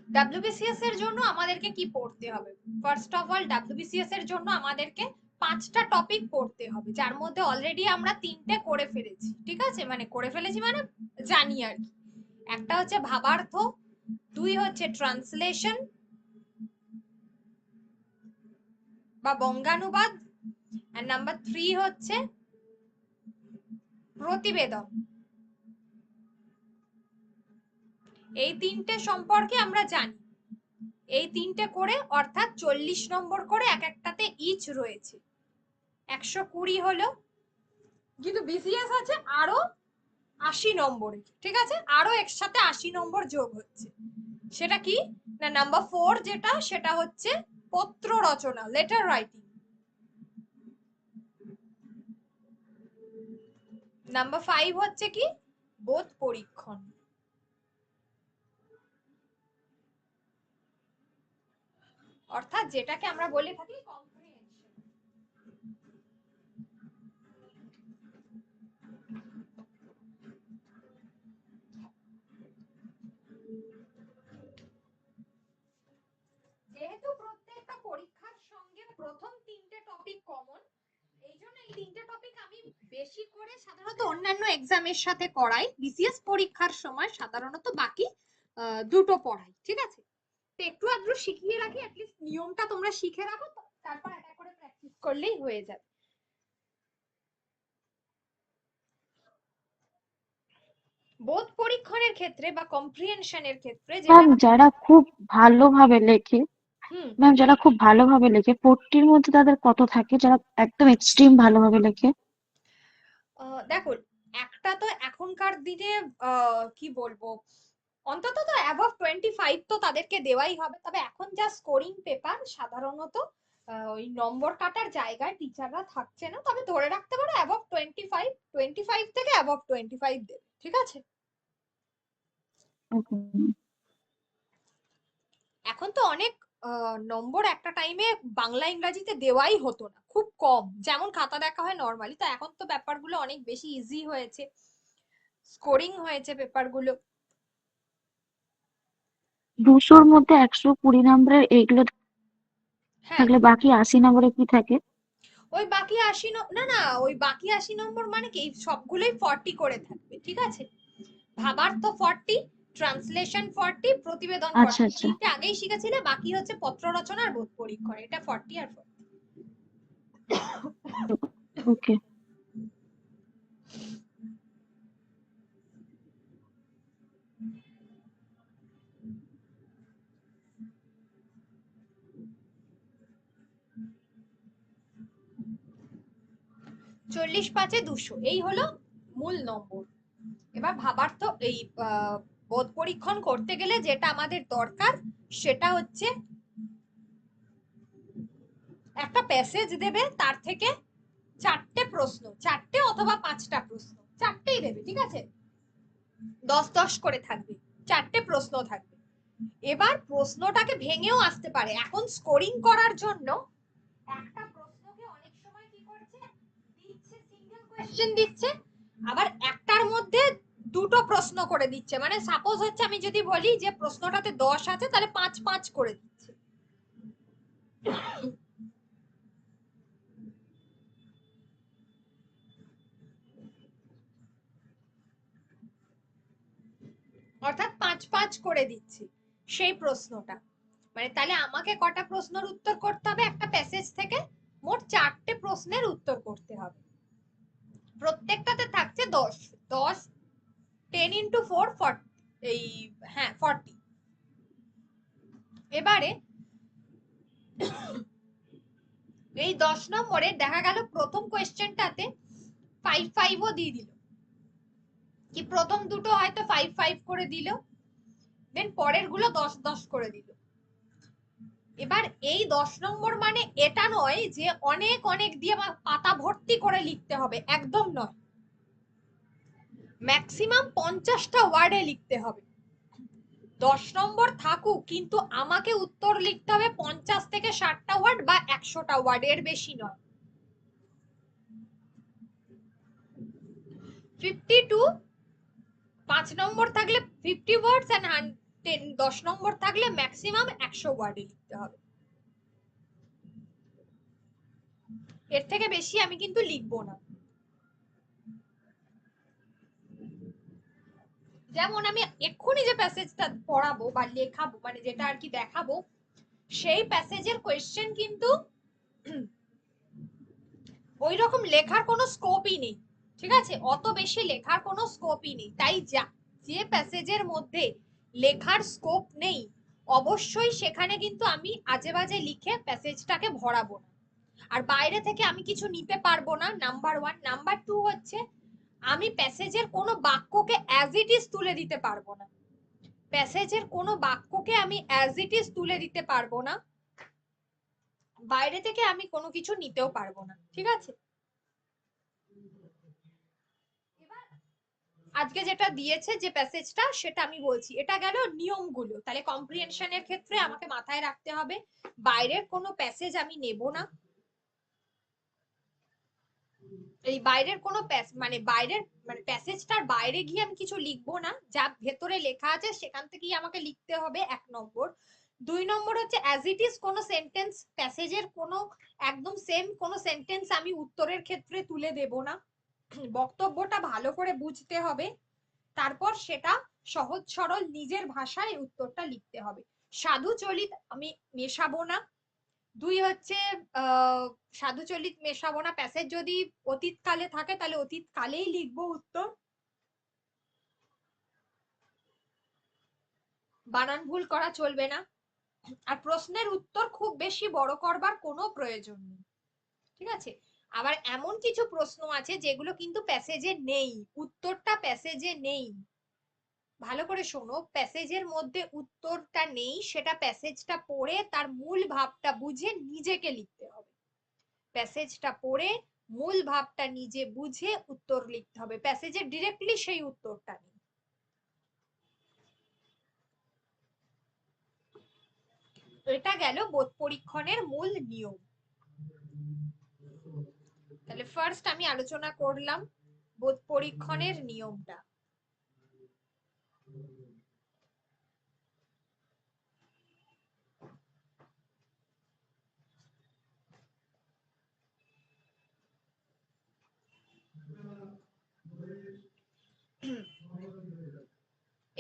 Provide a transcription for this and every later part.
WBCS এর জন্য আমাদেরকে কি পড়তে হবে? ফার্স্ট অফ অল ডাব্লিউবিসিএস এর জন্য আমাদেরকে 5টা টপিক পড়তে হবে, যার মধ্যে অলরেডি আমরা 3টে করে ফেলেছি। ঠিক আছে, মানে করে ফেলেছি মানে জানি আর কি। একটা হচ্ছে ভাবার্থ, 2 হচ্ছে ট্রান্সলেশন বা বঙ্গানুবাদ, আর নাম্বার 3 হচ্ছে প্রতিবেদন। এই 3টে সম্পর্কে আমরা জানি। এই 3টে করে অর্থাৎ 40 নম্বর করে এক একটাতে ইচ রয়েছে, 120 হলো। কিন্তু বিসিএস আছে আরো 80 নম্বরে। ঠিক আছে, আরো একসাথে 80 নম্বর যোগ হচ্ছে। সেটা কি না, নাম্বার 4 যেটা, সেটা হচ্ছে পত্র রচনা, লেটার রাইটিং। নাম্বার 5 হচ্ছে কি, বোধ পরীক্ষণ। অর্থাৎ যেটাকে আমরা বলে থাকি কম্প্রিহেনশন। যেহেতু প্রত্যেকটা পরীক্ষার সঙ্গে প্রথম 3টে টপিক কমন, এইজন্য এই 3টে টপিক আমি বেশি করে সাধারণত অন্যান্য এক্সামের সাথে করাই, বিসিএস পরীক্ষার সময় সাধারণত বাকি দুটো পড়াই। ঠিক আছে, তো একটু আধটু শিখিয়ে রাখি, অ্যাটলিস্ট নিয়মটা তোমরা শিখে রাখো, তারপর এটা করে প্র্যাকটিস করলেই হয়ে যাবে। বোধ পরীক্ষণের ক্ষেত্রে বা কম্প্রিহেনশনের ক্ষেত্রে যেটা, ম্যাম যারা খুব ভালোভাবে লেখে, হুম, ম্যাম যারা খুব ভালোভাবে লেখে 40-র মধ্যে তাদের কত থাকে যারা একদম এক্সট্রিম ভালোভাবে লেখে? দেখো, একটা তো এখনকার দিনে কি বলবো, অন্তত তো অ্যাবভ 25 তো তাদেরকে দেওয়াই হবে। তবে এখন যা স্কোরিং পেপার, সাধারণত ওই নম্বর কাটার জায়গায় টিচাররা থাকছে না, তবে ধরে রাখতে পারো অ্যাবভ 25 থেকে অ্যাবভ 25 দেবে। ঠিক আছে, এখন তো অনেক নম্বর একটা টাইমে বাংলা ইংরাজিতে দেওয়াই হতো না, খুব কম, যেমন খাতা দেখা হয় নর্মালি, তো এখন তো ব্যাপারগুলো অনেক বেশি ইজি হয়েছে, স্কোরিং হয়েছে পেপারগুলো। 200-র মধ্যে 120 নম্বরের এইগুলো হ্যাঁ, থাকলে বাকি 80 নম্বরে কি থাকে? ওই বাকি 80 না না, ওই বাকি 80 নম্বর মানে কি সবগুলোই 40 করে থাকবে। ঠিক আছে, ভাবার্থ 40, ট্রান্সলেশন 40, প্রতিবেদন আচ্ছা 40, আচ্ছা, তিনটে আগেই শিখেছিলে, বাকি হচ্ছে পত্র রচনা আর বোধ পরীক্ষণ, এটা 40 আর 40। ওকে। 40×5 = 200, এই হলো মূল নম্বর। এবার ভাবার্থ এই বোধ পরীক্ষণ করতে গেলে যেটা আমাদের দরকার, সেটা হচ্ছে একটা প্যাসেজ দেবে, তার থেকে 4টে প্রশ্ন, 4টে অথবা 5টা প্রশ্ন, 4টেই দেবে। ঠিক আছে, 10-10 করে থাকবে, 4টে প্রশ্ন থাকবে। এবার প্রশ্নটাকে ভেঙেও আসতে পারে। এখন স্কোরিং করার জন্য একটা প্রশ্নকে অনেক সময় কি করছে, দিচ্ছে সিঙ্গেল কোশ্চেন দিচ্ছে, আবার একটার মধ্যে দুটো প্রশ্ন করে দিচ্ছে। মানে সাপোজ হচ্ছে আমি যদি বলি যে প্রশ্নটাতে 10 আছে, তাহলে 5-5 করে দিচ্ছে। অর্থাৎ 5-5 করে দিচ্ছি সেই প্রশ্নটা। মানে তাহলে আমাকে কটা প্রশ্নের উত্তর করতে হবে, একটা প্যাসেজ থেকে মোট 4টে প্রশ্নের উত্তর করতে হবে। প্রত্যেকটাতে থাকছে 10 10, 10 × 4 40, এই হ্যাঁ 40। এবারে এই 10 নম্বরে দেখা গেল প্রথম কোয়েশ্চেনটাতে 5-5ও দিয়ে দিল, কি প্রথম দুটো হয়তো 5-5 করে দিল, দেন পরের গুলো 10-10 করে দিল। এবার এই 10 নম্বর মানে এটা নয় যে অনেক অনেক দিয়ে পাতা ভর্তি করে লিখতে হবে, একদম নয়। ম্যাক্সিমাম 50টা ওয়ার্ডে লিখতে হবে। 10 নম্বর থাকুক, কিন্তু আমাকে উত্তর লিখতে হবে 50 থেকে 60টা ওয়ার্ড বা 100টা ওয়ার্ড, এর বেশি নয়। 52, 5 নম্বর থাকলে 50 ওয়ার্ডস এন্ড 10 নম্বর থাকলে ম্যাক্সিমাম 100 ওয়ার্ডে লিখতে হবে। এর থেকে বেশি আমি কিন্তু লিখবো না। যেমন আমি এক্ষুনি যে প্যাসেজটা পড়াবো বা লেখাবো, মানে যেটা আর কি দেখাবো, সেই প্যাসেজের কোয়েশ্চেন কিন্তু ওই রকম লেখার কোনো স্কোপই নেই, ঠিক আছে? অত বেশি লেখার কোনো স্কোপই নেই। তাই যে প্যাসেজের মধ্যে লেখার স্কোপ নেই, অবশ্যই সেখানে কিন্তু আমি আজে বাজে লিখে প্যাসেজটাকে ভরাবো না। আর বাইরে থেকে আমি কিছু নিতে পারবো না, নাম্বার 1। নাম্বার 2 হচ্ছে আমি প্যাসেজের কোনো বাক্যকে অ্যাজ ইট ইজ তুলে দিতে পারবো না। প্যাসেজের কোনো বাক্যকে আমি অ্যাজ ইট ইজ তুলে দিতে পারবো না, বাইরে থেকে আমি কোনো কিছু নিতেও পারবো না, ঠিক আছে? এবার আজকে যেটা দিয়েছে যে প্যাসেজটা, সেটা আমি বলছি। এটা গেল নিয়মগুলো। তাহলে কম্প্রিহেনশনের ক্ষেত্রে আমাকে মাথায় রাখতে হবে বাইরের কোনো প্যাসেজ আমি নেব না। এই বাইরের কোনো বাইরের প্যাসেজটার বাইরে গিয়ে আমি কিছু লিখবো না, যা ভেতরে লেখা আছে সেখান থেকেই আমাকে লিখতে হবে, 1 নম্বর। 2 নম্বর হচ্ছে অ্যাজ ইট ইজ কোনো সেন্টেন্স, প্যাসেজের কোনো একদম সেম কোনো সেন্টেন্স আমি উত্তরের ক্ষেত্রে তুলে দেব না। বক্তব্যটা ভালো করে বুঝতে হবে, তারপর সেটা সহজ সরল নিজের ভাষায় উত্তরটা লিখতে হবে। সাধু চলিত আমি মেশাবো না। 2 হচ্ছে সাধু চলিত মেশাবো না। প্যাসেজ যদি অতীতকালে থাকে তাহলে অতীতকালেই লিখবো উত্তর। বানান ভুল করা চলবে না। আর প্রশ্নের উত্তর খুব বেশি বড় করবার কোনো প্রয়োজন নেই, ঠিক আছে? আবার এমন কিছু প্রশ্ন আছে যেগুলো কিন্তু প্যাসেজে নেই, উত্তরটা প্যাসেজে নেই। ভালো করে শোনো, প্যাসেজের মধ্যে উত্তরটা নেই, সেটা প্যাসেজটা পড়ে তার মূল ভাবটা বুঝে নিজেকে লিখতে হবে। প্যাসেজটা পড়ে মূল ভাবটা নিজে বুঝে উত্তর লিখতে হবে, প্যাসেজে ডিরেক্টলি সেই উত্তরটা নেই। এটা গেল বোধ পরীক্ষণের মূল নিয়ম। তাহলে ফার্স্ট আমি আলোচনা করলাম বোধ পরীক্ষণের নিয়মটা।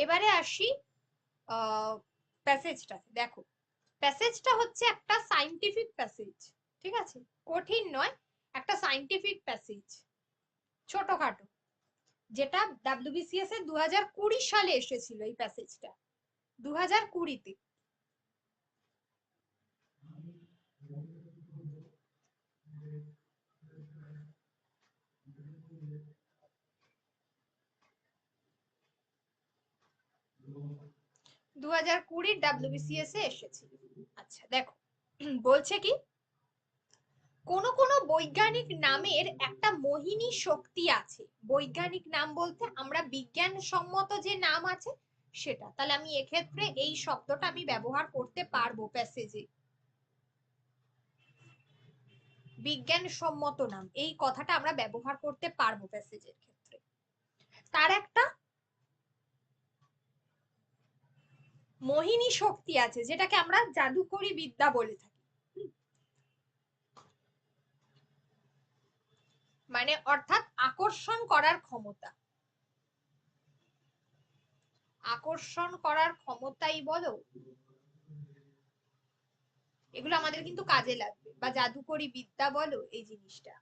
এবারে আসি প্যাসেজটা। দেখো, প্যাসেজটা হচ্ছে একটা সাইন্টিফিক প্যাসেজ, ঠিক আছে? কঠিন নয়, একটা সাইন্টিফিক প্যাসেজ, ছোটখাটো, যেটা ডাব্লিউবিসিএস এর 2020 সালে এসেছিল এই প্যাসেজটা, 2020-তে। 2020 ডাব্লিউবিসিএস এ এসেছিল। আচ্ছা দেখো, বলছে কি, কোন কোন বৈজ্ঞানিক নামের একটা মোহিনী শক্তি আছে। বৈজ্ঞানিক নাম বলতে আমরা বিজ্ঞানসম্মত যে নাম আছে সেটা। তাহলে আমি এক্ষেত্রে এই শব্দটা আমি ব্যবহার করতে পারবো প্যাসেজে, বিজ্ঞানসম্মত নাম, এই কথাটা আমরা ব্যবহার করতে পারবো প্যাসেজের ক্ষেত্রে। তার একটা মোহিনী শক্তি আছে, যেটাকে আমরা জাদুকরি বিদ্যা বলে থাকি। মানে অর্থাৎ আকর্ষণ করার ক্ষমতা, আকর্ষণ করার ক্ষমতাই বলো, এগুলো আমাদের কিন্তু কাজে লাগবে। বা জাদুকরি বিদ্যা বলো, এই জিনিসটা।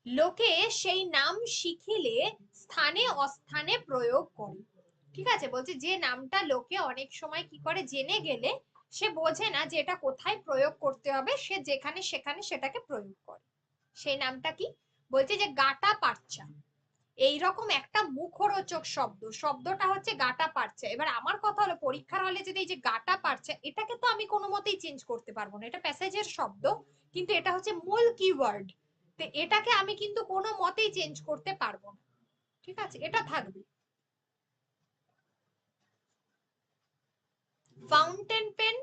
লোকে সেই নাম শিখিলে স্থানে অস্থানে প্রয়োগ করে। ঠিক আছে, বলছে যে নামটা লোকে অনেক সময় কি করে, জেনে গেলে সে বোঝে না যে এটা কোথায় প্রয়োগ করতে হবে, সে যেখানে সেখানে সেটাকে প্রয়োগ করে। সেই নামটা কি? বলছে যে গাটা পারচা। এইরকম একটা মুখরোচক শব্দ, শব্দটা হচ্ছে গাটা পারচা। এবার আমার কথা হলো, পরীক্ষার হলে যদি এই যে গাটা পারচা, এটাকে তো আমি কোনো মতেই চেঞ্জ করতে পারবো না, এটা প্যাসেজের শব্দ, কিন্তু এটা হচ্ছে মূল কিওয়ার্ড। তো এটাকে আমি কিন্তু কোনো মতেই চেঞ্জ করতে পারবো না, ঠিক আছে? এটা থাকবে। ফাউন্টেন পেন,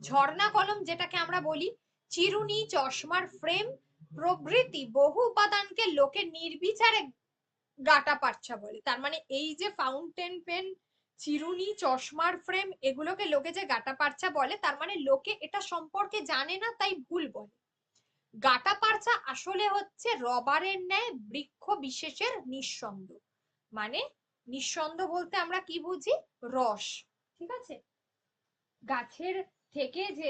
ঝর্ণা কলম যেটাকে আমরা বলি, চিরুনি, চশমার ফ্রেম প্রভৃতি বহু উপাদানকে লোকে নির্বিচারে গাটা পারছা বলে। তার মানে এই যে ফাউন্টেন পেন, চিরুনি, চশমার ফ্রেম এগুলোকে লোকে যে গাটা পারছা বলে, তার মানে লোকে এটা সম্পর্কে জানে না তাই ভুল বলে। গাটা পারছা আসলে হচ্ছে রবারের ন্যায় বৃক্ষ বিশেষের নিঃসন্দ। মানে নিঃসন্দ বলতে আমরা কি বুঝি? রস। ঠিক আছে, গাছের থেকে যে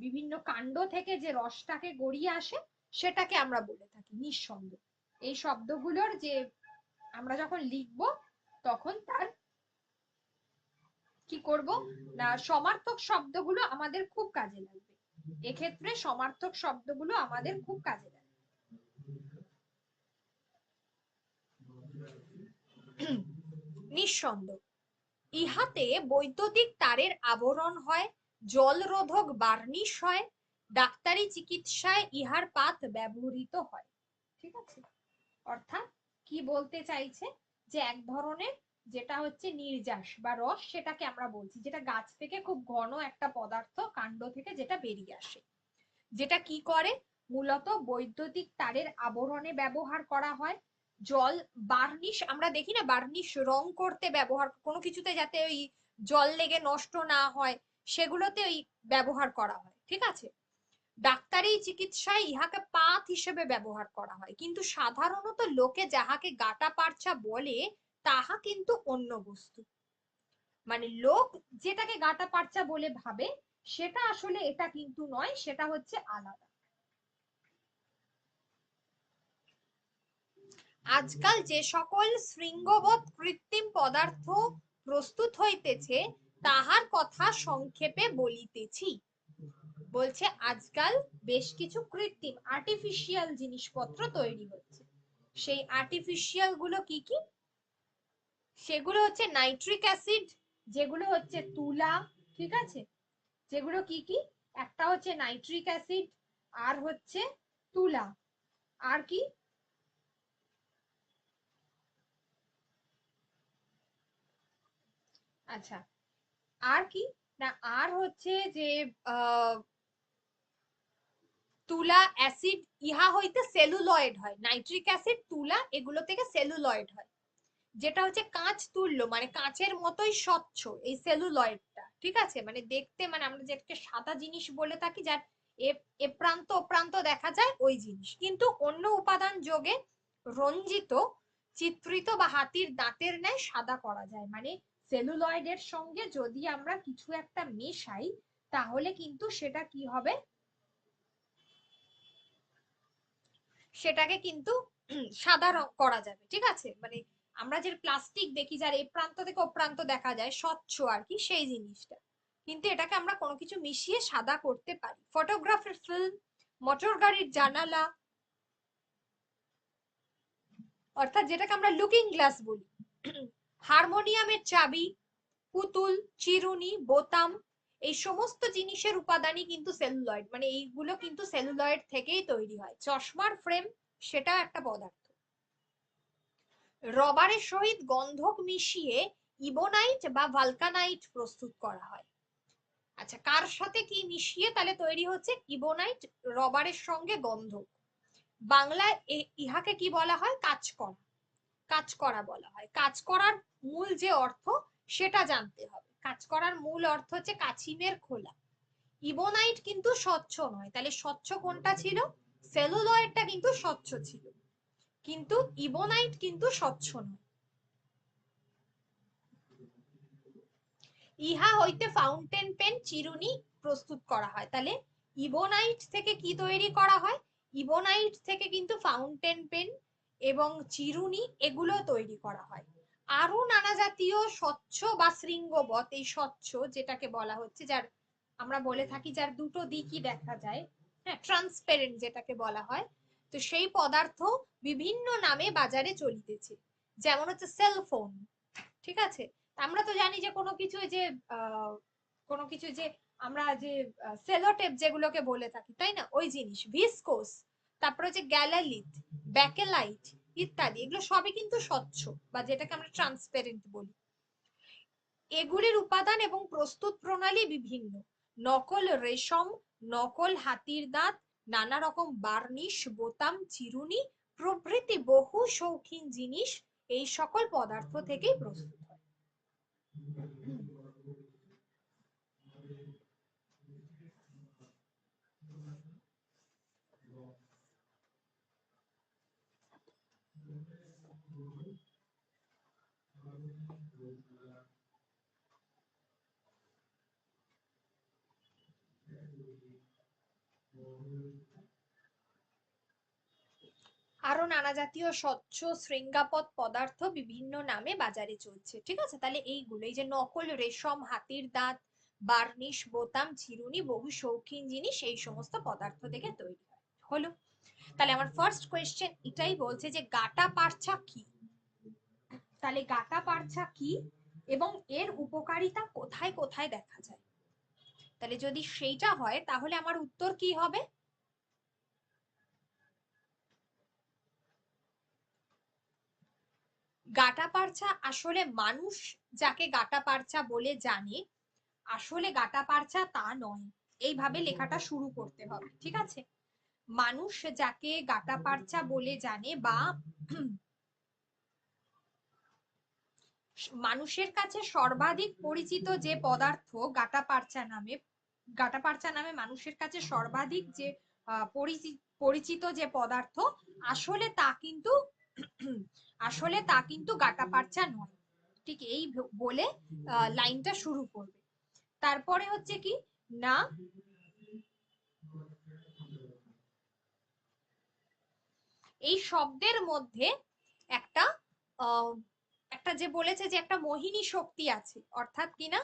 বিভিন্ন কাণ্ড থেকে যে রসটাকে গড়িয়ে আসে সেটাকে আমরা বলে থাকি নিঃসন্দ। এই শব্দগুলোর যে আমরা যখন লিখব তখন তার কি করব না, সমার্থক শব্দগুলো আমাদের খুব কাজে লাগবে। এক্ষেত্রে সমার্থক শব্দগুলো আমাদের খুব কাজে লাগবে। নিঃসন্দ, ইহাতে বৈদ্যুতিক তারের আবরণ হয়, জলরোধক বার্নিশ হয়, ডাক্তারি চিকিৎসায় ইহার পাত ব্যবহৃত হয়। ঠিক আছে, অর্থাৎ কি বলতে চাইছে যে এক ধরনের যেটা হচ্ছে নির্যাস বা রস, সেটাকে আমরা বলছি, যেটা গাছ থেকে খুব ঘন একটা পদার্থ কাণ্ড থেকে যেটা বেরিয়ে আসে, যেটা কি করে মূলত বৈদ্যুতিক তারের আবরণে ব্যবহার করা হয়। জল, বার্নিশ আমরা দেখি না, বার্নিশ রং করতে ব্যবহার, কোনো কিছুতে যাতে ওই জল লেগে নষ্ট না হয় সেগুলোতে ওই ব্যবহার করা হয়। ঠিক আছে, ডাক্তারি চিকিৎসায় ইহাকে পাত হিসেবে ব্যবহার করা হয়, কিন্তু সাধারণত লোকে যাহাকে গাটা পারছা বলে তাহা কিন্তু অন্য বস্তু। মানে লোক যেটাকে গাটা পারছা বলে ভাবে সেটা আসলে এটা কিন্তু নয়, সেটা হচ্ছে আলাদা। আজকাল যে সকল শৃঙ্গবৎ কৃত্রিম পদার্থ প্রস্তুত হইতেছে তাহার কথা সংক্ষেপে বলিতেছি। বলছে আজকাল বেশ কিছু কৃত্রিম আর্টিফিশিয়াল জিনিসপত্র তৈরি হচ্ছে। সেই আর্টিফিশিয়াল গুলো কি কি? সেগুলো হচ্ছে নাইট্রিক অ্যাসিড, যেগুলো হচ্ছে তুলা। ঠিক আছে, যেগুলো কি কি? একটা হচ্ছে নাইট্রিক অ্যাসিড, আর হচ্ছে তুলা, আর কি? আচ্ছা, আর কি না, আর হচ্ছে যে তুলা অ্যাসিড, ইহা হইতে সেলুলয়েড হয়। নাইট্রিক অ্যাসিড, তুলা এগুলো থেকে সেলুলয়েড হয়, যেটা হচ্ছে কাঁচ তুল্য, মানে কাঁচের মতোই স্বচ্ছ এই সেলুলয়েডটা। ঠিক আছে, মানে দেখতে, মানে আমরা যেটাকে সাদা জিনিস বলে থাকি, যার এ প্রান্ত ও প্রান্ত দেখা যায়, ওই জিনিস কিন্তু অন্য উপাদান যোগে রঞ্জিত, চিত্রিত বা হাতির দাঁতের ন্যায় সাদা করা যায়। মানে সেলুলয়েডের সঙ্গে যদি আমরা কিছু একটা মেশাই তাহলে কিন্তু সেটা কি হবে, সেটাকে কিন্তু সাদা রং করা যাবে। ঠিক আছে, মানে আমরা যে প্লাস্টিক দেখি যার এই প্রান্ত থেকে ও প্রান্ত দেখা যায় স্বচ্ছ আর কি, সেই জিনিসটা কিন্তু এটাকে আমরা কোনো কিছু মিশিয়ে সাদা করতে পারি। ফটোগ্রাফের ফিল্ম, মোটর গাড়ির জানালা, অর্থাৎ যেটাকে আমরা লুকিং গ্লাস বলি, হারমোনিয়ামের চাবি, পুতুল, চিরুনি, বোতাম, এই সমস্ত জিনিসের উপাদানই কিন্তু সেলুলয়েড। মানে এইগুলো কিন্তু সেলুলয়েড থেকেই তৈরি হয়। চশমার ফ্রেম, সেটা একটা পদার্থ। রবারের সহিত গন্ধক মিশিয়ে ইবোনাইট বা ভালকানাইট প্রস্তুত করা হয়। আচ্ছা, কার সাথে কি মিশিয়ে তাহলে তৈরি হচ্ছে ইবোনাইট? রবারের সঙ্গে গন্ধক। বাংলায় ইহাকে কি বলা হয়? কাজ করা। কাজ করা বলা হয়। কাজ করার মূল যে অর্থ সেটা জানতে হবে। কাজ করার মূল অর্থ হচ্ছে কাছিমের খোলা। ইবোনাইট কিন্তু স্বচ্ছ নয়, তাহলে স্বচ্ছ কোনটা ছিল? সেলুলয়েডটা কিন্তু স্বচ্ছ ছিল, কিন্তু ইবোনাইট কিন্তু স্বচ্ছ নয়। ইহা হইতে ফাউন্টেন পেন, চিরুনি প্রস্তুত করা হয়। তাহলে ইবোনাইট থেকে কি তৈরি করা হয়? ইবোনাইট থেকে কিন্তু ফাউন্টেন পেন এবং চিরুনি এগুলো তৈরি করা হয়। আরো নানা জাতীয় স্বচ্ছ বা শৃঙ্গবৎ, এই স্বচ্ছ যেটাকে বলা হচ্ছে, যার আমরা বলে থাকি যার দুটো দিকই দেখা যায়, হ্যাঁ, ট্রান্সপারেন্ট যেটাকে বলা হয়, তো সেই পদার্থ বিভিন্ন নামে বাজারে চলিতেছে। যেমন হচ্ছে সেলফোন। ঠিক আছে, আমরা তো জানি যে কোনো কিছু যে কোনো কিছু যে আমরা যে সেলোটেপ যেগুলোকে বলে থাকি, তাই না, ওই জিনিস, ভিসকোস, তারপরে হচ্ছে গ্যালালিথ, ব্যাকেলাইট ইত্যাদি, এগুলো সবই কিন্তু স্বচ্ছ বা যেটাকে আমরা ট্রান্সপারেন্ট বলি। এগুলির উপাদান এবং প্রস্তুত প্রণালী বিভিন্ন। নকল রেশম, নকল হাতির দাঁত, নানা রকম বার্নিশ, বোতাম, চিরুনি প্রভৃতি বহু শৌখিন জিনিস এই সকল পদার্থ থেকেই প্রস্তুত হয়। আরো নানা জাতীয় স্বচ্ছ শৃঙ্গাপদ পদার্থ বিভিন্ন নামে বাজারে চলছে। ঠিক আছে, তাহলে এইগুলো, এই যে নকল রেশম, হাতির দাঁত, বার্নিশ, বোতাম, চিরুনি বহু শৌখিন জিনিস এই সমস্ত পদার্থ থেকে তৈরি হয়। হলো, তাহলে আমার ফার্স্ট কোয়েশ্চেন এটাই বলছে যে গাটা পারছা কি। তাহলে গাটা পারছা কি এবং এর উপকারিতা কোথায় কোথায় দেখা যায়। তাহলে যদি সেইটা হয় তাহলে আমার উত্তর কি হবে? গাটা পারছা আসলে মানুষ যাকে গাটা পারছা বলে জানে, আসলে গাটা পারছা তা নয়। এইভাবে লেখাটা শুরু করতে হবে। ঠিক আছে, মানুষ যাকে গাটা পারছা বলে জানে বা মানুষের কাছে সর্বাধিক পরিচিত যে পদার্থ গাটা পারচা নামে মানুষের কাছে সর্বাধিক যে পরিচিত যে পদার্থ, আসলে তা কিন্তু গাটা পারচা নয়। ঠিক এই বলে লাইনটা শুরু করবে। তারপরে হচ্ছে কি না, এই শব্দের মধ্যে একটা একটা যে বলেছে যে একটা মোহিনী শক্তি আছে, অর্থাৎ কিনা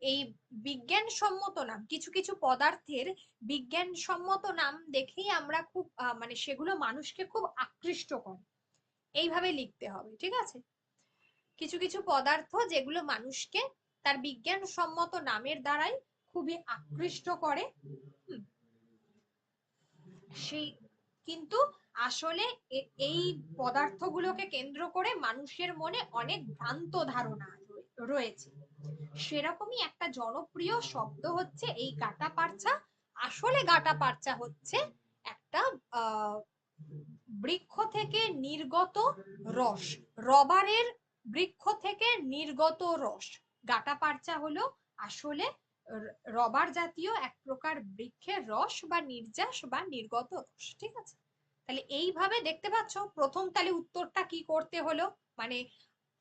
এই বিজ্ঞানসম্মত নাম, কিছু কিছু পদার্থের বিজ্ঞানসম্মত নাম দেখেই আমরা খুব মানে সেগুলো মানুষকে খুব আকৃষ্ট করে, এইভাবে লিখতে হবে। ঠিক আছে, কিছু কিছু পদার্থ যেগুলো মানুষকে তার বিজ্ঞানসম্মত নামের দ্বারাই খুবই আকৃষ্ট করে। সেই কিন্তু আসলে এই পদার্থগুলোকে কেন্দ্র করে মানুষের মনে অনেক ভ্রান্ত ধারণা রয়েছে। সেরকমই একটা জনপ্রিয় শব্দ হচ্ছে এই গাটা পারচা। আসলে গাটা পারচা হচ্ছে একটা বৃক্ষ থেকে নির্গত রস, রবারের বৃক্ষ থেকে নির্গত রস। গাটা পারচা হলো আসলে রবার জাতীয় এক প্রকার বৃক্ষের রস বা নির্যাস বা নির্গত রস। ঠিক আছে, তাহলে এইভাবে দেখতে পাচ্ছ প্রথম তাহলে উত্তরটা কি করতে হলো। মানে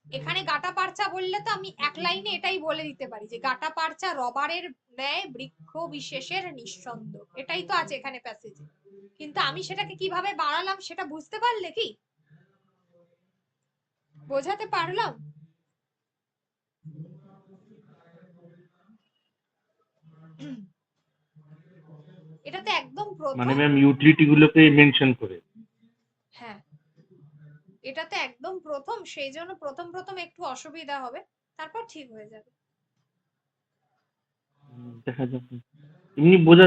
এখানে গাটা পারচা বললে তো আমি এক লাইনে এটাই বলে দিতে পারি যে গাটা পারচা রবারের ন্যায় বৃক্ষ বিশেষের নিঃসন্দ, এটাই তো আছে এখানে প্যাসেজে। কিন্তু আমি সেটাকে কিভাবে বাড়ালাম সেটা বুঝতে পারলে কি, বোঝাতে পারলাম? এটাতে একদম মানে প্রথম, ম্যাম ইউটিলিটি গুলোকে মেনশন করে। হ্যাঁ এটাতে একদম প্রথম, সেই জন্য প্রথম প্রথম একটু অসুবিধা হবে, তারপর ঠিক হয়ে যাবে। দেখা যাক, এমনি বোঝা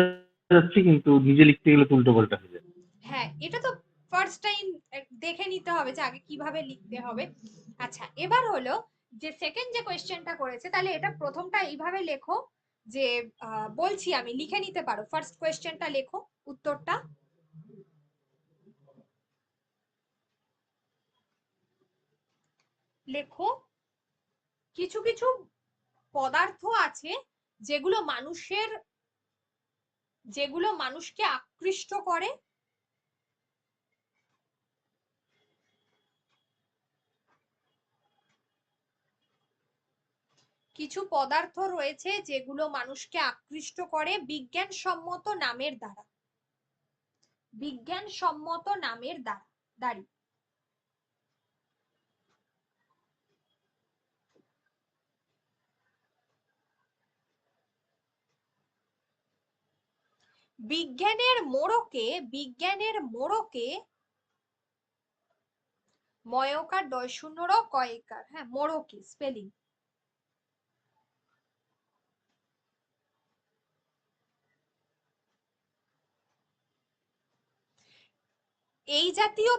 যাচ্ছে কিন্তু নিজে লিখতে গেলে তো উল্টো পাল্টা হয়ে যায়। হ্যাঁ এটা তো ফার্স্ট টাইম দেখে নিতে হবে যে আগে কিভাবে লিখতে হবে। আচ্ছা, এবার হলো যে সেকেন্ড যে কোয়েশ্চেনটা করেছে, তাহলে এটা প্রথমটা এইভাবে লেখো যে বলছি আমি, লিখে নিতে পারো। ফার্স্ট কোয়েশ্চেনটা লেখো, উত্তরটা লেখো। কিছু কিছু পদার্থ আছে যেগুলো মানুষকে আকৃষ্ট করে। কিছু পদার্থ রয়েছে যেগুলো মানুষকে আকৃষ্ট করে বিজ্ঞানসম্মত নামের দ্বারা, বিজ্ঞানসম্মত নামের দ্বারা। বিজ্ঞানের মোড়কে ময়কার ডয় শূন্য র কয়েকার, হ্যাঁ মোড়কে স্পেলিং। এই জাতীয়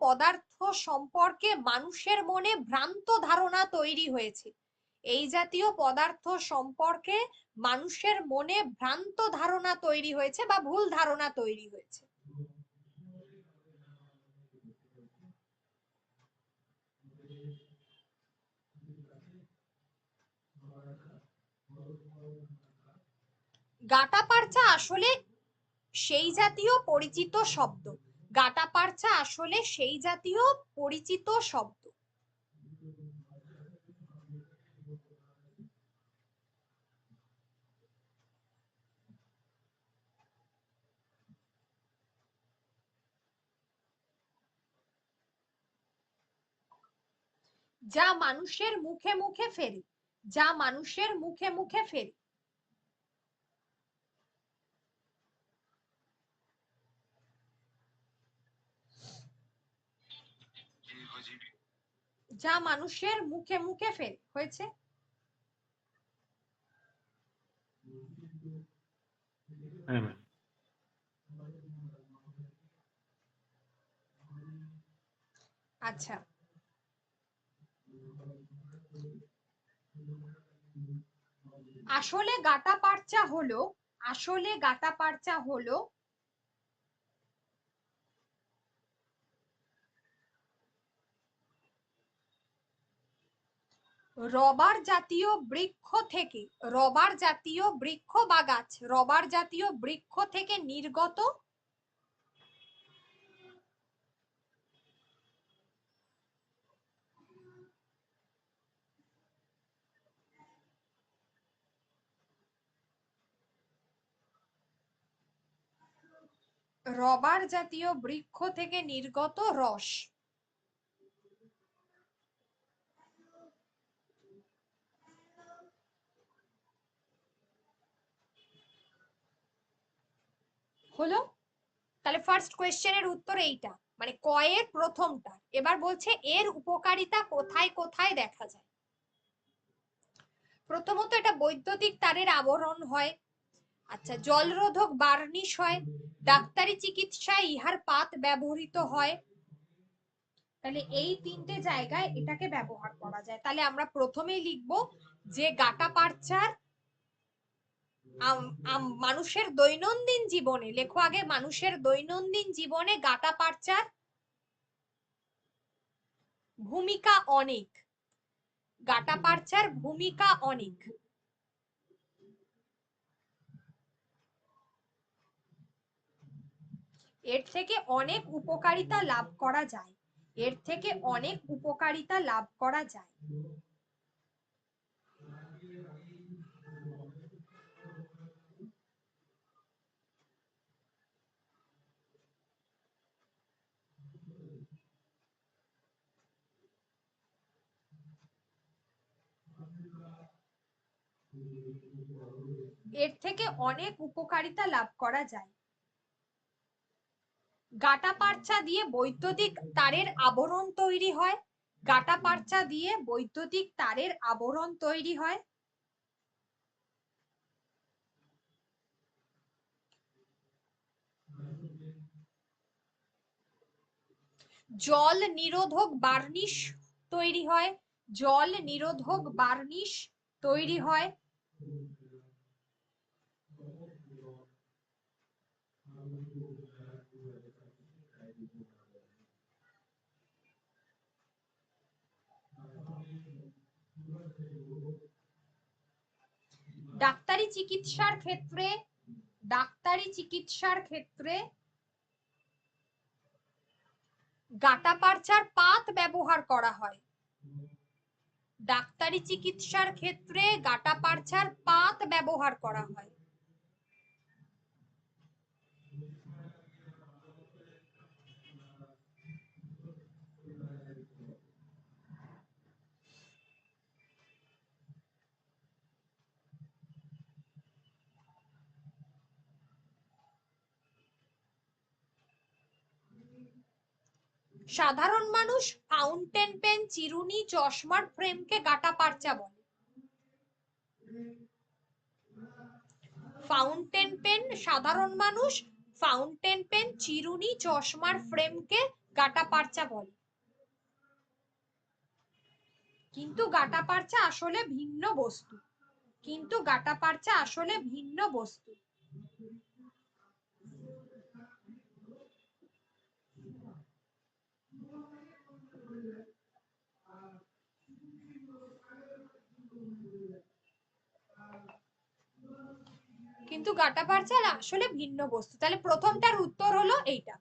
পদার্থ সম্পর্কে মানুষের মনে ভ্রান্ত ধারণা তৈরি হয়েছে। এই জাতীয় পদার্থ সম্পর্কে মানুষের মনে ভ্রান্ত ধারণা তৈরি হয়েছে বা ভুল ধারণা তৈরি হয়েছে। গাটাপারচা আসলে সেই জাতীয় পরিচিত শব্দ। গাটাপারচা আসলে সেই জাতীয় পরিচিত শব্দ। যা মানুষের মুখে মুখে ফেরে, যা মানুষের মুখে মুখে ফেরে। যা মানুষের মুখে মুখে ফেরে। হয়েছে? হ্যাঁ ম্যাম। আচ্ছা, আসলে গাটাপারচা হলো, আসলে গাটাপারচা হলো রবার জাতীয় বৃক্ষ থেকে, রবার জাতীয় বৃক্ষ বা গাছ, রবার জাতীয় বৃক্ষ থেকে নির্গত রবার জাতীয় বৃক্ষ থেকে নির্গত রস। হলো? তাহলে ফার্স্ট কোয়েশ্চেনের উত্তর এইটা, মানে কয়ের প্রথমটা। এবার বলছে এর উপকারিতা কোথায় কোথায় দেখা যায়। প্রথমত এটা বৈদ্যুতিক তারের আবরণ হয়। আচ্ছা, জলরোধক বার্নিশ হয়। ডাক্তারি চিকিৎসায় ইহার পাত ব্যবহৃত হয়। তাহলে এই তিনটে জায়গায় এটাকে ব্যবহার করা যায়। তাহলে আমরা প্রথমেই লিখব যে গাটাপারচার মানুষের দৈনন্দিন জীবনে, লেখো আগে, মানুষের দৈনন্দিন জীবনে গাটাপারচার ভূমিকা অনেক। গাটাপারচার ভূমিকা অনেক। এর থেকে অনেক উপকারিতা লাভ করা যায়। এর থেকে অনেক উপকারিতা লাভ করা যায়। এর থেকে অনেক উপকারিতা লাভ করা যায়। গাটাপারচা দিয়ে বৈদ্যুতিক তারের আবরণ তৈরি হয়। গাটাপারচা দিয়ে বৈদ্যুতিক তারের আবরণ তৈরি হয়। জল নিরোধক বার্নিশ তৈরি হয়। জল নিরোধক বার্নিশ তৈরি হয়। ডাক্তারি চিকিৎসার ক্ষেত্রে, ডাক্তারি চিকিৎসার ক্ষেত্রে গাটাপারচার পাত ব্যবহার করা হয়। ডাক্তারি চিকিৎসার ক্ষেত্রে গাটাপারচার পাত ব্যবহার করা হয়। সাধারণ মানুষ ফাউন্টেন পেন, চিরুনি, চশমার ফ্রেমকে গাটাপারচা বলে। ফাউন্টেন পেন, সাধারণ মানুষ ফাউন্টেন পেন, চিরুনি, চশমার ফ্রেমকে গাটাপারচা বলে। কিন্তু গাটাপারচা আসলে ভিন্ন বস্তু, কিন্তু গাটাপারচা আসলে ভিন্ন বস্তু। কিন্তু গাটাপারচা আসলে ভিন্ন বস্তু। তাহলে প্রথমটার উত্তর হলো এইটা।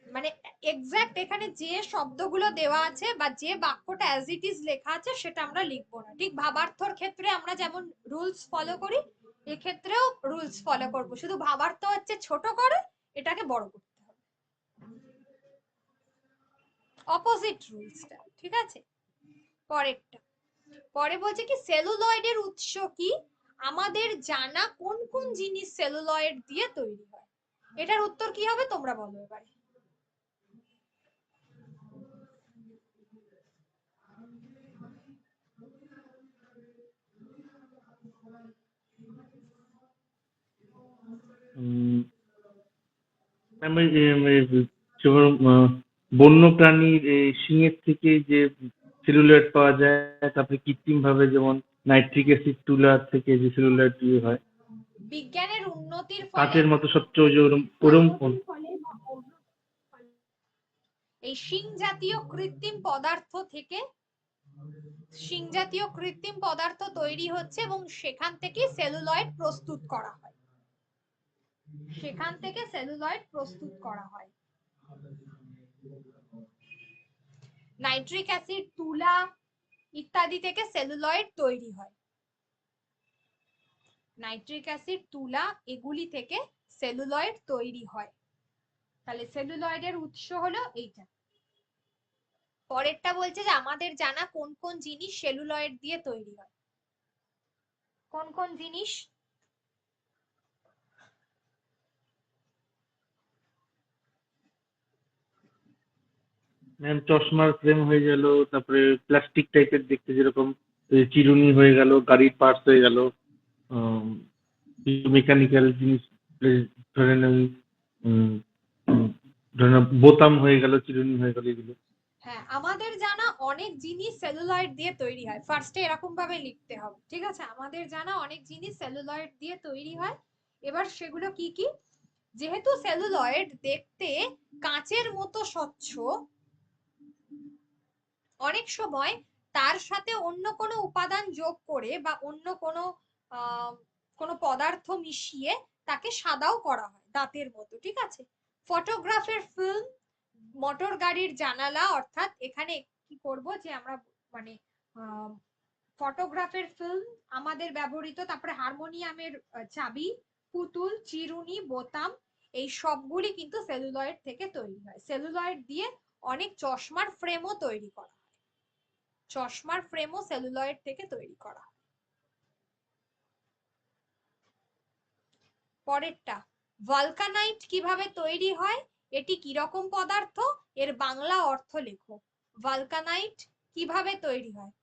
মানে এক্সাক্ট এখানে যে শব্দগুলো দেওয়া আছে বা যে বাক্যটা অ্যাজ ইট ইজ লেখা আছে সেটা আমরা লিখবো না। ঠিক ভাবার্থর ক্ষেত্রে আমরা যেমন রুলস ফলো করি, এক্ষেত্রেও রুলস ফলো করব, শুধু ভাবার্থ হচ্ছে ছোট করে এটাকে বড় করতে হবে, অপোজিট রুলসটা। ঠিক আছে, পরেরটা। পরে বলছে কি সেলুলয়েডের উৎস কি? আমাদের জানা কোন কোন জিনিস সেলুলয়েড দিয়ে তৈরি হয়? এটার উত্তর কি হবে তোমরা বলো এবারে। বন্য প্রাণীর শিঙের থেকে যে সেলুলয়েড পাওয়া যায়, তারপরে কৃত্রিম ভাবে যেমন নাইট্রিক অ্যাসিড তুলা থেকে যে সেলুলয়েড হয়, বিজ্ঞানের উন্নতির ফলে কাঁচের মতো স্বচ্ছ যে ওরম ওরম এই শিং জাতীয় কৃত্রিম পদার্থ থেকে, শিং জাতীয় কৃত্রিম পদার্থ তৈরি হচ্ছে এবং সেখান থেকে সেলুলয়েড প্রস্তুত করা হয়, সেখান থেকে সেলুলয়েড প্রস্তুত করা হয়। নাইট্রিক অ্যাসিড, তুলা ইত্যাদি থেকে সেলুলয়েড তৈরি হয়। নাইট্রিক অ্যাসিড, তুলা এগুলি থেকে সেলুলয়েড তৈরি হয়। তাহলে সেলুলয়েডের উৎস হলো এইটা। পরেরটা বলছে যে আমাদের জানা কোন কোন জিনিস সেলুলয়েড দিয়ে তৈরি হয়। কোন কোন জিনিস? চশমার ফ্রেম হয়ে গেল, তারপরে প্লাস্টিক টাইপের দেখতে যেরকম চিরুনি হয়ে গেল, গাড়ির পার্টস হয়ে গেল, মেকানিক্যাল জিনিস, ধরেন ওই ধরেন বোতাম হয়ে গেল, চিরুনি হয়ে গেল, এগুলো। হ্যাঁ, আমাদের জানা অনেক জিনিস সেলুলয়েড দিয়ে তৈরি হয়, ফার্স্টে এরকম ভাবে লিখতে হবে। ঠিক আছে, আমাদের জানা অনেক জিনিস সেলুলয়েড দিয়ে তৈরি হয়। এবার সেগুলো কি কি? যেহেতু সেলুলয়েড দেখতে কাঁচের মতো স্বচ্ছ, অনেক সময় তার সাথে অন্য কোনো উপাদান যোগ করে বা অন্য কোনো কোনো পদার্থ মিশিয়ে তাকে সাদাও করা হয় দাঁতের মতো। ঠিক আছে, ফটোগ্রাফের ফিল্ম, মোটর গাড়ির জানালা, অর্থাৎ এখানে কি করব যে আমরা মানে ফটোগ্রাফের ফিল্ম আমাদের ব্যবহৃত, তারপরে হারমোনিয়ামের চাবি, পুতুল, চিরুনি, বোতাম, এই সবগুলি কিন্তু সেলুলয়েড থেকে তৈরি হয়। সেলুলয়েড দিয়ে অনেক চশমার ফ্রেমও তৈরি করা হয়, চশমার ফ্রেমও সেলুলয়েড থেকে তৈরি করা হয়। পরেরটা, ভলকানাইট কিভাবে তৈরি হয়? এটি কি রকম পদার্থ? এর বাংলা অর্থ লেখো। ভলকানাইট কিভাবে তৈরি হয়?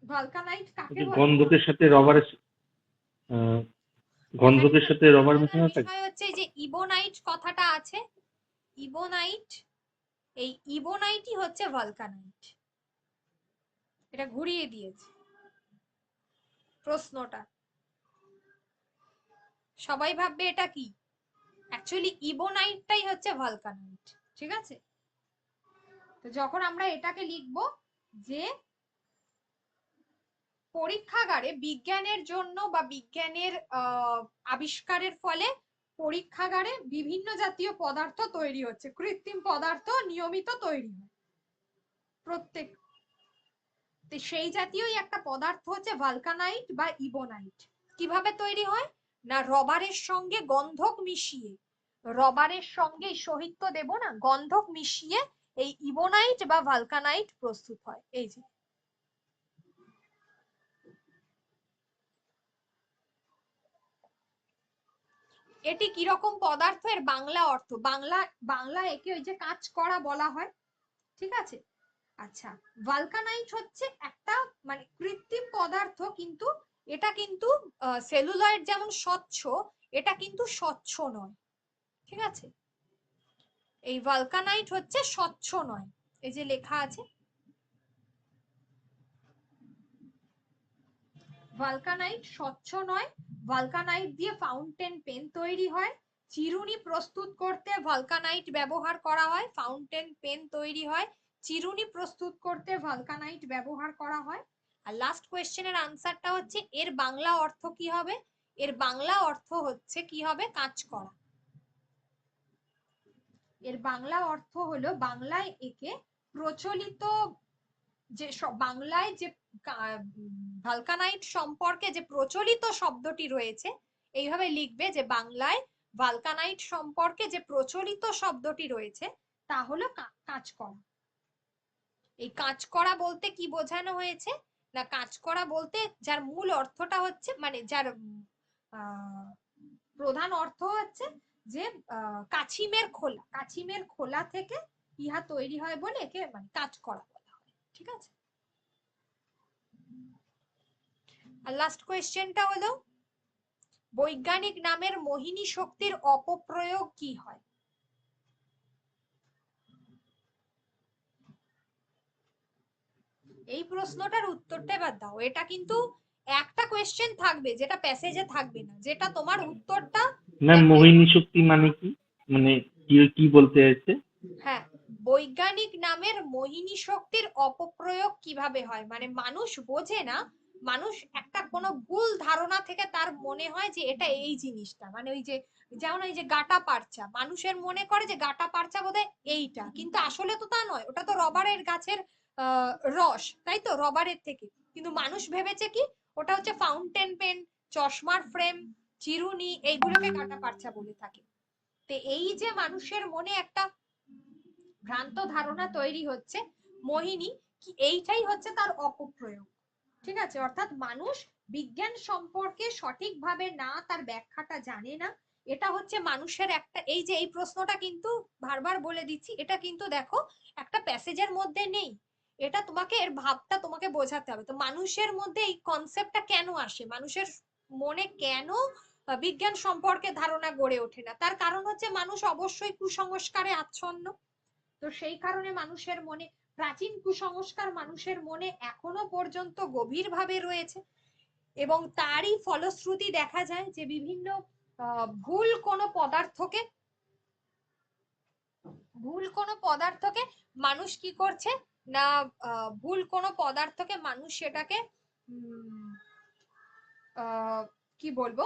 ভলকানাইট কাকে বলে? গন্ধকের সাথে রবারের গন্ধকের সাথে রবার মেশানো থাকে। বিষয় হচ্ছে যে ইবোনাইট কথাটা আছে, ইবোনাইট, এই ইবোনাইটই হচ্ছে ভলকানাইট। এটা ঘুরিয়ে দিয়েছে প্রশ্নটা, সবাই ভাববে এটা কি, অ্যাকচুয়ালি ইবোনাইটটাই হচ্ছে ভলকানাইট। ঠিক আছে, তো যখন আমরা এটাকে লিখব যে পরীক্ষাগারে বিজ্ঞানের জন্য বা বিজ্ঞানের আবিষ্কারের ফলে পরীক্ষাগারে বিভিন্ন জাতীয় পদার্থ তৈরি হচ্ছে, কৃত্রিম পদার্থ নিয়মিত তৈরি হয় প্রত্যেক, সেই জাতীয়ই একটা পদার্থ হচ্ছে ভলকানাইট বা ইবোনাইট। কিভাবে তৈরি হয় না, রবারের সঙ্গে গন্ধক মিশিয়ে, রবারের সঙ্গে সহিত দেব না, গন্ধক মিশিয়ে এই ইবোনাইট বা ভলকানাইট প্রস্তুত হয়। এই যে এটি কিরকম পদার্থ, এর বাংলা অর্থ, বাংলা একে ওই যে কাঁচ করা বলা হয়। ঠিক আছে, আচ্ছা, ভলকানাইট হচ্ছে একটা মানে কৃত্রিম পদার্থ, কিন্তু এটা কিন্তু সেলুলয়েড যেমন স্বচ্ছ, এটা কিন্তু স্বচ্ছ নয়, ঠিক আছে? এই ভালকানাইট হচ্ছে স্বচ্ছ নয়, এই যে লেখা আছে ভালকানাইট স্বচ্ছ নয়। ভালকানাইট দিয়ে ফাউন্টেন পেন তৈরি হয়, চিরুনি প্রস্তুত করতে ভালকানাইট ব্যবহার করা হয়, ফাউন্টেন পেন তৈরি হয়, চিরুনি প্রস্তুত করতে ভালকানাইট ব্যবহার করা হয়। আর লাস্ট কোয়েশ্চেনের আনসারটা হচ্ছে এর বাংলা অর্থ কি হবে? এর বাংলা অর্থ হচ্ছে কি হবে? কাজ করা। এর বাংলা অর্থ হলো, বাংলায় একে প্রচলিত যে বাংলায় যে ভালকানাইট সম্পর্কে যে প্রচলিত শব্দটি রয়েছে, এইভাবে লিখবে যে বাংলায় ভালকানাইট সম্পর্কে যে প্রচলিত শব্দটি রয়েছে তা হলো কাজ করা। এই কাজ করা বলতে কি বোঝানো হয়েছে না, কাজ করা বলতে যার মূল অর্থটা হচ্ছে, মানে যার প্রধান অর্থ হচ্ছে যে কাছিমের খোলা, কাছিমের খোলা থেকে ইহা তৈরি হয় বলে একে মানে কাজ করা বলা হয়, ঠিক আছে? আর লাস্ট কোয়েশ্চেনটা হলো, বৈজ্ঞানিক নামের মোহিনী শক্তির অপপ্রয়োগ কি হয়? এই প্রশ্নটার উত্তরটা এবার দাও। এটা কিন্তু একটা কোয়েশ্চেন থাকবে যেটা প্যাসেজে থাকবে না, যেটা তোমার উত্তরটা ম্যাম মোহিনী শক্তি মানে কি, মানে কি কি বলতে চাইছে? হ্যাঁ, বৈজ্ঞানিক নামের মোহিনী শক্তির অপপ্রয়োগ কিভাবে হয়, মানে মানুষ বোঝে না, মানুষ একটা কোনো ভুল ধারণা থেকে তার মনে হয় যে এটা এই জিনিসটা, মানে ওই যে যেমন ওই যে গাটা পারচা, মানুষের মনে করে যে গাটা পারচা বোধহয় এইটা, কিন্তু আসলে তো তা নয়, ওটা তো রবারের গাছের রস, তাই তো, রবারের থেকে। কিন্তু মানুষ ভেবেছে কি ওটা হচ্ছে ফাউন্টেন পেন, চশমার ফ্রেম, চিরুনি, এইগুলোকে গাটা পারচা বলে থাকে। তো এই যে মানুষের মনে একটা ভ্রান্ত ধারণা তৈরি হচ্ছে, মোহিনী কি এইটাই হচ্ছে তার অপপ্রয়োগ, ঠিক আছে? অর্থাৎ মানুষ বিজ্ঞান সম্পর্কে সঠিকভাবে না তার ব্যাখ্যাটা জানে না, এটা হচ্ছে মানুষের একটা, এই যে এই প্রশ্নটা কিন্তু বারবার বলে দিচ্ছি, এটা কিন্তু দেখো একটা প্যাসেজের মধ্যে নেই, এটা তোমাকে এর ভাবটা তোমাকে বোঝাতে হবে। তো মানুষের মধ্যে এই কনসেপ্টটা কেন আসে, মানুষের মনে কেন বিজ্ঞান সম্পর্কে ধারণা গড়ে ওঠে না? তার কারণ হচ্ছে মানুষ অবশ্যই কুসংস্কারে আচ্ছন্ন। তো সেই কারণে মানুষের মনে প্রাচীন কুসংস্কার মানুষের মনে এখনো পর্যন্ত গভীরভাবে রয়েছে, এবং তারই ফলশ্রুতি দেখা যায় যে বিভিন্ন ভুল কোনো পদার্থকে, ভুল কোনো পদার্থকে মানুষ কি করছে না, ভুল কোনো পদার্থকে মানুষ সেটাকে কি বলবো,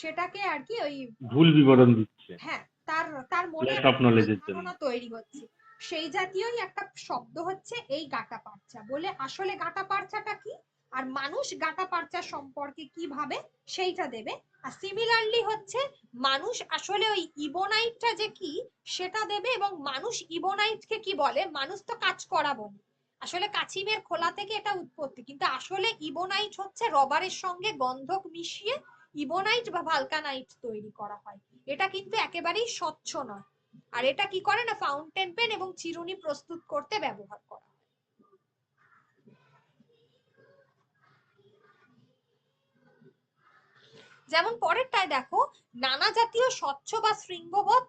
সেটাকে আর কি ওই ভুল বিবরণ দিচ্ছে, হ্যাঁ, তার তার মনে ল্যাক অফ নলেজের জন্য। ধারণা তৈরি হচ্ছে। সেই জাতীয়ই একটা শব্দ হচ্ছে এই গাটা পারচা বলে। আসলে গাটা পারচাটা কি আর মানুষ গাটা পারচা সম্পর্কে কি ভাবে সেইটা দেবে। আর সিমিলারলি হচ্ছে মানুষ আসলে ওই ইবোনাইটটা যে কি সেটা দেবে, এবং মানুষ ইবোনাইটকে কি বলে, মানুষ তো কাজ করা বলে, আসলে কাছিমের খোলা থেকে এটা উৎপত্তি, কিন্তু আসলে ইবোনাইট হচ্ছে রবারের সঙ্গে গন্ধক মিশিয়ে ইবোনাইট বা ভালকানাইট তৈরি করা হয়। এটা কিন্তু একেবারেই স্বচ্ছ নয়। আর এটা কি করে না, ফাউন্টেন পেন এবং চিরুনি প্রস্তুত করতে ব্যবহার করা হয়। যেমন পরেরটায় দেখো, নানা জাতীয় স্বচ্ছ বা শৃঙ্গবৎ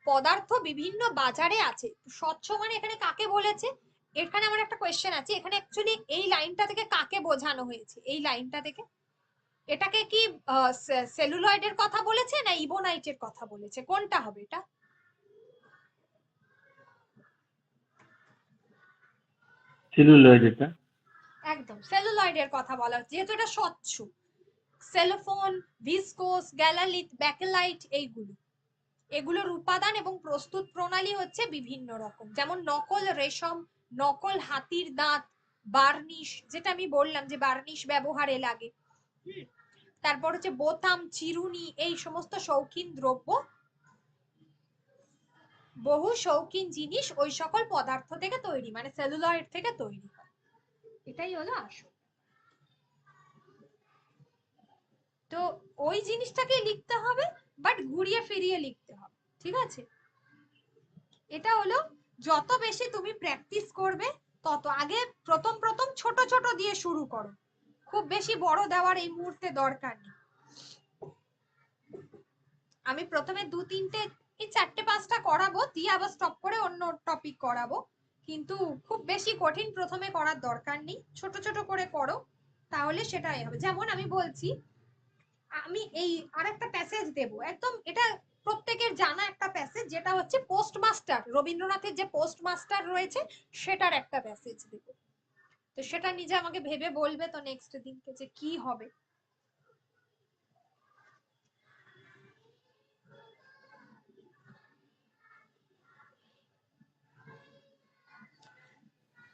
পদার্থ বিভিন্ন বাজারে আছে। স্বচ্ছ মানে এখানে কাকে বলেছে? এখানে আমার একটা কোয়েশ্চেন আছে, এখানে অ্যাকচুয়ালি এই লাইনটা থেকে কাকে বোঝানো হয়েছে? এই লাইনটা থেকে এটাকে কি সেলুলয়েডের কথা বলেছে না ইবোনাইটের কথা বলেছে, কোনটা হবে এটা? সেলুলয়েড, এটা একদম সেলুলয়েডের কথা বলা হচ্ছে, যেহেতু এটা স্বচ্ছ। সেলোফোন, ভিসকোস, গ্যালালিথ, ব্যাকেলাইট, এগুলোর উপাদান এবং প্রস্তুত প্রণালী হচ্ছে বিভিন্ন রকম, যেমন নকল রেশম, নকল হাতির দাঁত, বার্নিশ, যেটা আমি বললাম যে বার্নিশ ব্যবহারে লাগে, তারপর হচ্ছে বোতাম, চিরুনি, এই সমস্ত শৌখিন দ্রব্য, বহু শৌখিন জিনিস ওই সকল পদার্থ থেকে তৈরি, মানে সেলুলয়েড থেকে তৈরি হয়। এটাই হলো আসল। তো ওই জিনিসটাকে লিখতে হবে, বাট ঘুরিয়ে ফিরিয়ে লিখতে হবে, ঠিক আছে? এটা হলো, যত বেশি তুমি প্র্যাকটিস করবে তত, আগে প্রথম প্রথম ছোট ছোট দিয়ে শুরু করো, খুব বেশি বড় দেওয়ার এই মুহূর্তে দরকার নেই। আমি প্রথমে 2-3টে এই 4টে-5টা করাবো, দিয়ে আবার স্টপ করে অন্য টপিক করাবো, কিন্তু খুব বেশি কঠিন প্রথমে করার দরকার নেই, ছোট ছোট করে করো, তাহলে সেটাই হবে। যেমন আমি বলছি, আমি এই আরেকটা প্যাসেজ দেব, একদম এটা প্রত্যেকের জানা একটা প্যাসেজ, যেটা হচ্ছে পোস্টমাস্টার, রবীন্দ্রনাথের যে পোস্টমাস্টার রয়েছে সেটার একটা প্যাসেজ দেব। তো সেটা নিজে আমাকে ভেবে বলবে তো নেক্সট দিনকে যে কি হবে।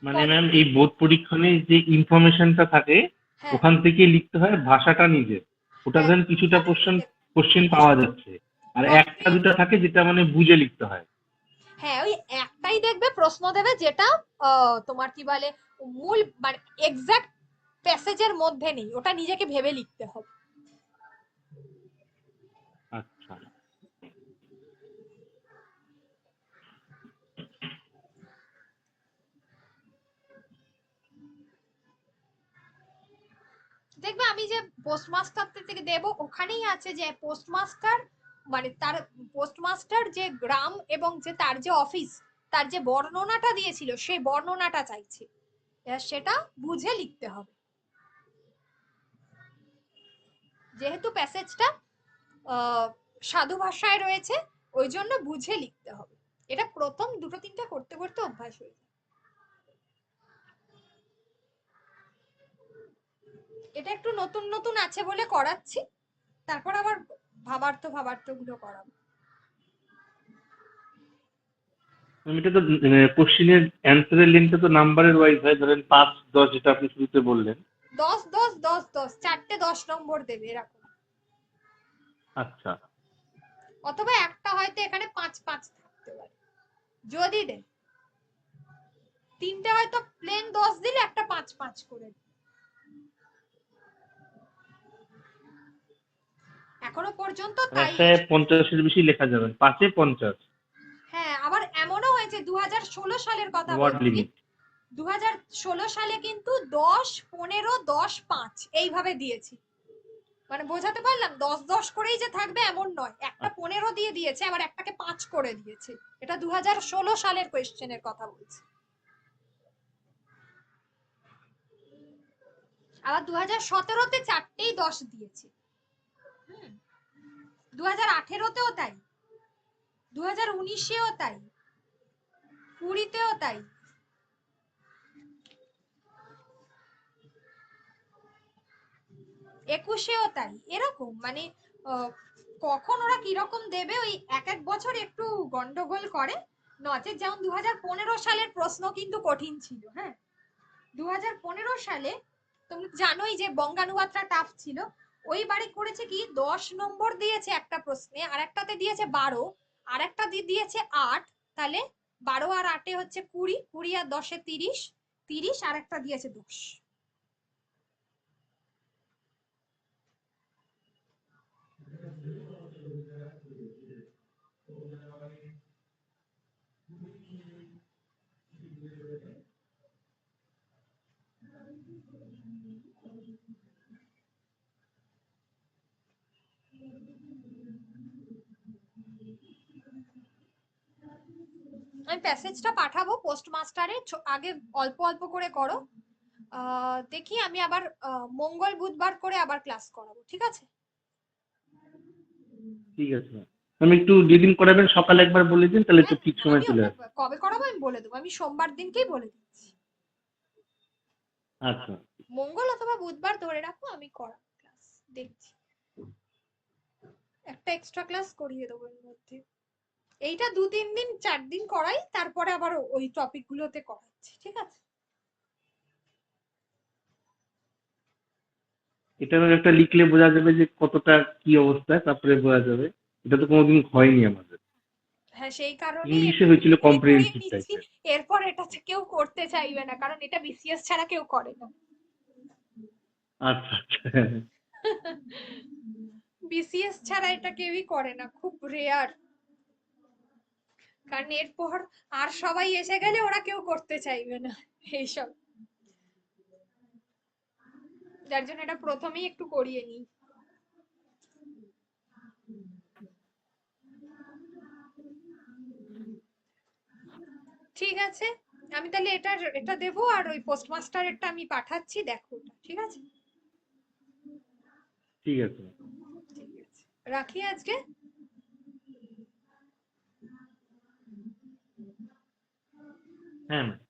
মানে ম্যাম এই বোর্ড পরীক্ষণে যে ইনফরমেশনটা থাকে হ্যাঁ ওখান থেকে লিখতে হয় ভাষাটা নিজে, ওটা হ্যাঁ ধরেন কিছুটা কোশ্চেন পাওয়া যাচ্ছে, আর একটা দুটা থাকে যেটা মানে বুঝে লিখতে হয়। হ্যাঁ, ওই একটাই দেখবে প্রশ্ন দেবে যেটা তোমার কি বলে মূল মানে এক্সাক্ট প্যাসেজের মধ্যে নেই, ওটা নিজেকে ভেবে লিখতে হবে। আচ্ছা, দেখবে আমি যে পোস্টমাস্টার থেকে দেব, ওখানেই আছে যে পোস্টমাস্টার মানে তার পোস্টমাস্টার যে গ্রাম এবং যে তার যে অফিস, তার যে বর্ণনাটা দিয়েছিল সেই বর্ণনাটা চাইছে, এবার সেটা বুঝে লিখতে হবে। যেহেতু প্যাসেজটা সাধু ভাষায় রয়েছে, ওই জন্য বুঝে লিখতে হবে। এটা প্রথম 2-3টা করতে করতে অভ্যাস হয়ে যায়। এটা একটু নতুন নতুন আছে বলে করাচ্ছি, তারপর আবার ভাবার্থ গুলো করাবো। এটা তো কোশ্চেনের অ্যান্সারের লিঙ্কটা তো নাম্বারের ওয়াইজ হয়, ধরেন 5-10 যেটা আপনি শুরুতে বললেন। 10-10-10-10 4টে 10 নম্বর দেবে এরকম, আচ্ছা, অথবা একটা হয়তো এখানে 5-5 থাকতে পারে যদি দেয়, 3টে হয়তো প্লেন 10 দিলে একটা 5-5 করে দিবে। এখনো পর্যন্ত তাই। একটা 50-এর বেশি লেখা যাবে, 5-এ 50 হ্যাঁ, আবার এমনও হয়েছে 2016 সালের কথা ওয়ার্ড বলছি, লিমিট। 2016 সালে কিন্তু 10-15-10-5 এইভাবে দিয়েছি। মানে বোঝাতে পারলাম 10-10 করেই যে থাকবে এমন নয়, একটা 15 দিয়ে দিয়েছে, আবার একটাকে 5 করে দিয়েছে। এটা 2016 সালের কোয়েশ্চেনের কথা বলছি। আবার 2017-তে 4টেই 10 দিয়েছে, 2018-তেও তাই, 2019-এও তাই, 20-তেও তাই, 21-এও তাই। এরকম মানে কখন ওরা কিরকম দেবে, ওই এক এক বছর একটু গন্ডগোল করে। নচেত যেমন 2015 সালের প্রশ্ন কিন্তু কঠিন ছিল। হ্যাঁ, 2015 সালে তুমি জানোই যে বঙ্গানুবাদটা টাফ ছিল। ওই বারে করেছে কি 10 নম্বর দিয়েছে একটা প্রশ্নে, আর একটাতে দিয়েছে 12, আর একটা দিয়েছে 8, তাহলে 12 আর 8-এ হচ্ছে 20, 20 আর 10-এ 30, 30 আর একটা দিয়েছে 10। আমি প্যাসেজটা পাঠাবো পোস্টমাস্টারে, আগে অল্প অল্প করে করো। দেখি আমি আবার মঙ্গল বুধবার করে আবার ক্লাস করাবো, ঠিক আছে? ঠিক আছে ম্যাম, আমি একটু যেদিন করাবেন সকালে একবার বলে দিন, তাহলে তো হ্যাঁ, ঠিক সময় আমি চলে ওটা আসবে। কবে করাবো আমি বলে দেবো, আমি সোমবার দিনকেই বলে দিচ্ছি। আচ্ছা, মঙ্গল অথবা বুধবার ধরে রাখো, আমি করাবো ক্লাস, দেখছি একটা এক্সট্রা ক্লাস করিয়ে দেবো এর মধ্যে। এইটা 2-3 দিন 4 দিন করাই, তারপরে আবার ওই টপিক গুলোতে করাচ্ছি, ঠিক আছে? এটা একটা লিখলে বোঝা যাবে যে কতটা কি অবস্থা, তারপরে বোঝা যাবে। এটা তো কোনোদিন হয়নি আমাদের। হ্যাঁ, সেই কারণেই ইংলিশে একটু হয়েছিল করিয়ে কম্প্রিহেনসিভ নিচ্ছি। টাইপের। এরপর এটা কেউ করতে চাইবে না, কারণ এটা বিসিএস ছাড়া কেউ করে না। আচ্ছা আচ্ছা, বিসিএস ছাড়া এটা কেউই করে না, খুব রেয়ার। কারণ এরপর আর সবাই এসে গেলে ওরা কেউ করতে চাইবে না এইসব। যার জন্য এটা প্রথমেই একটু করিয়ে নিই। ঠিক আছে, আমি তাহলে এটা দেবো, আর ওই পোস্টমাস্টারেরটা আমি পাঠাচ্ছি, দেখো ওটা, ঠিক আছে? ঠিক আছে। ঠিক আছে, রাখি আজকে। হ্যাঁ ম্যাম।